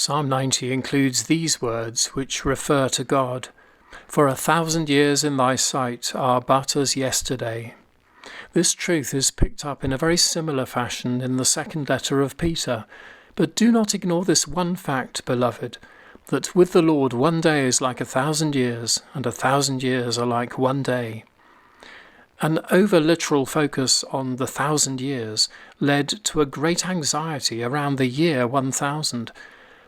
Psalm 90 includes these words which refer to God. For 1,000 years in thy sight are but as yesterday. This truth is picked up in a very similar fashion in the second letter of Peter. But do not ignore this one fact, beloved, that with the Lord 1 day is like 1,000 years, and 1,000 years are like 1 day. An over-literal focus on the 1,000 years led to a great anxiety around the year 1000.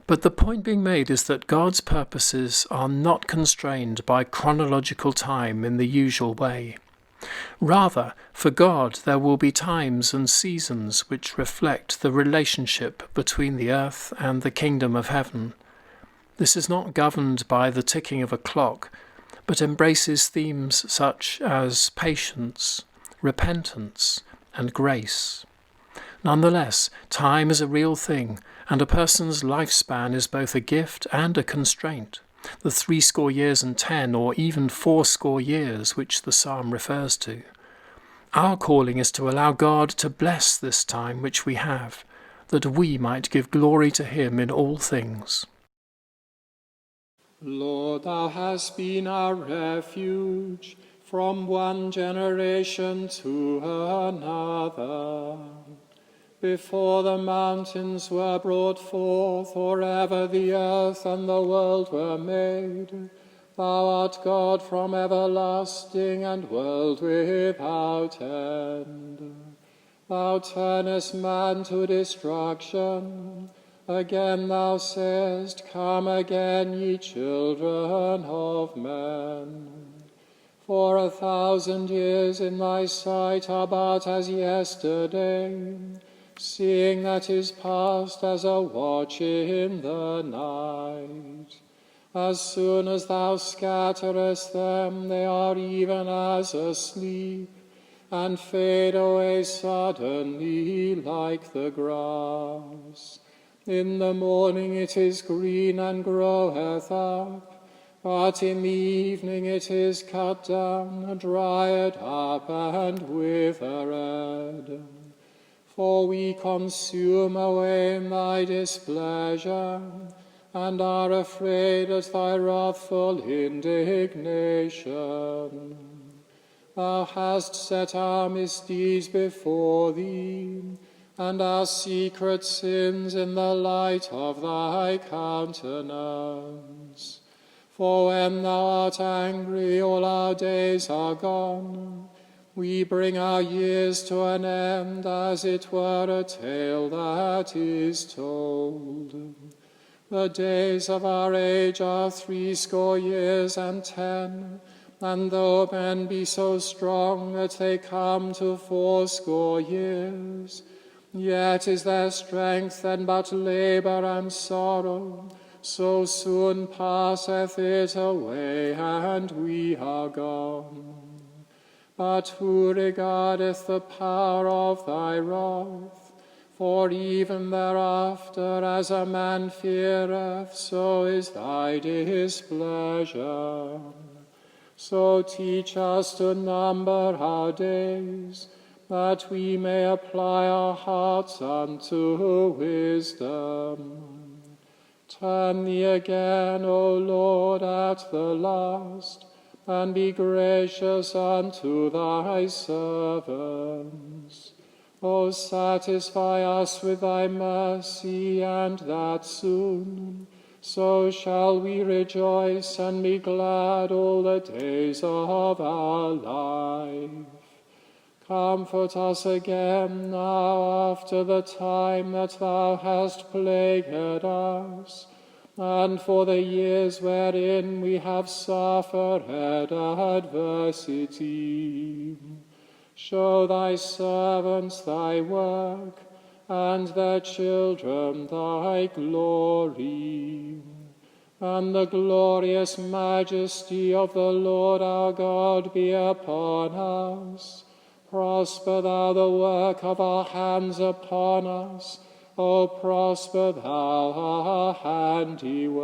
But the point being made is that God's purposes are not constrained by chronological time in the usual way. Rather, for God there will be times and seasons which reflect the relationship between the earth and the kingdom of heaven. This is not governed by the ticking of a clock, but embraces themes such as patience, repentance, and grace. Nonetheless, time is a real thing, and a person's lifespan is both a gift and a constraint. The 60 years and 10 or even 80 years which the psalm refers to. Our calling is to allow God to bless this time which we have, that we might give glory to him in all things. Lord, thou hast been our refuge from one generation to another. Before the mountains were brought forth, or ever the earth and the world were made, thou art God from everlasting and world without end. Thou turnest man to destruction. Again thou sayest, Come again, ye children of men. For 1,000 years in thy sight are but as yesterday, seeing that is past as a watch in the night. As soon as thou scatterest them, they are even as asleep, and fade away suddenly like the grass. In the morning it is green and groweth up, but in the evening it is cut down, dried up, and withered. For we consume away in thy displeasure, and are afraid at thy wrathful indignation. Thou hast set our misdeeds before thee, and our secret sins in the light of thy countenance. For when thou art angry, all our days are gone. We bring our years to an end, as it were a tale that is told. The days of our age are 80 years and 10, and though men be so strong that they come to 80 years, yet is their strength then but labour and sorrow, so soon passeth it away, and we are gone. But who regardeth the power of thy wrath? For even thereafter, as a man feareth, so is thy displeasure. So teach us to number our days, that we may apply our hearts unto wisdom. Turn thee again, O Lord, at the last, and be gracious unto thy servants. O satisfy us with thy mercy, and that soon, so shall we rejoice and be glad all the days of our life. Comfort us again now after the time that thou hast plagued us, and for the years wherein we have suffered adversity. Show thy servants thy work, and their children thy glory. And the glorious majesty of the Lord our God be upon us. Prosper thou the work of our hands upon us. O prosper thou our handiwork.